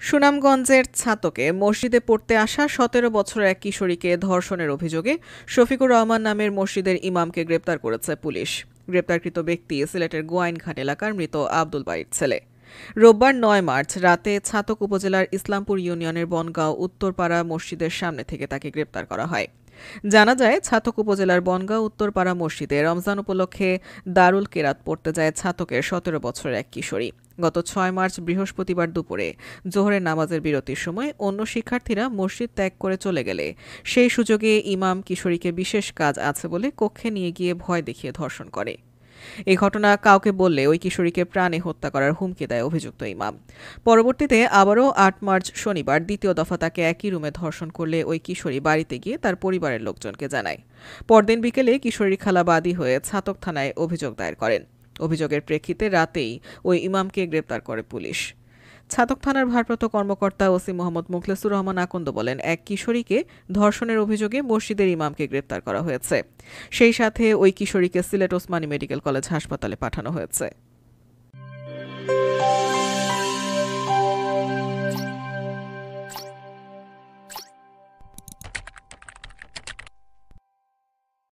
সুনামগঞ্জের ছাতকে মসজিদে পড়তে আসা ১৭ বছরের এক কিশোরীকে ধর্ষণের অভিযোগে শফিকুর রহমান নামের মসজিদের ইমামকে গ্রেপ্তার করেছে পুলিশ। গ্রেপ্তারকৃত ব্যক্তি সিলেটের গোয়াইনঘাট এলাকার মৃত আব্দুল বাড়ির ছেলে। রোববার ৯ মার্চ রাতে ছাতক উপজেলার ইসলামপুর ইউনিয়নের বনগাঁও উত্তরপাড়া মসজিদের সামনে থেকে তাকে গ্রেপ্তার করা হয়। জানা যায়, ছাতক উপজেলার বনগাঁও উত্তরপাড়া মসজিদে রমজান উপলক্ষে দারুল কেরাত পড়তে যায় ছাতকের ১৭ বছরের এক কিশোরী। গত ৬ মার্চ বৃহস্পতিবার দুপুরে জোহরের নামাজের বিরতির সময় অন্য শিক্ষার্থীরা মসজিদ ত্যাগ করে চলে গেলে সেই সুযোগে ইমাম কিশোরীকে বিশেষ কাজ আছে বলে কক্ষে নিয়ে গিয়ে ভয় দেখিয়ে ধর্ষণ করে। এই ঘটনা কাউকে বললে ওই কিশোরীকে প্রাণে হত্যা করার হুমকি দেয় অভিযুক্ত ইমাম। পরবর্তীতে আবারও ৮ মার্চ শনিবার দ্বিতীয় দফা তাকে একই রুমে ধর্ষণ করলে ওই কিশোরী বাড়িতে গিয়ে তার পরিবারের লোকজনকে জানায়। পরদিন বিকেলে কিশোরীর খালা বাদী হয়ে ছাতক থানায় অভিযোগ দায়ের করেন। অভিযোগের প্রেক্ষিতে রাতেই ওই ইমামকে গ্রেপ্তার করে পুলিশ। ছাতক থানার ভারপ্রাপ্ত কর্মকর্তা ওসি মোহাম্মদ মুখলেসুর রহমান আকন্দ বলেন, এক কিশোরীকে ধর্ষণের অভিযোগে মসজিদের ইমামকে গ্রেপ্তার করা হয়েছে। সেই সাথে ওই কিশোরীকে সিলেট ওসমানী মেডিকেল কলেজ হাসপাতালে পাঠানো হয়েছে।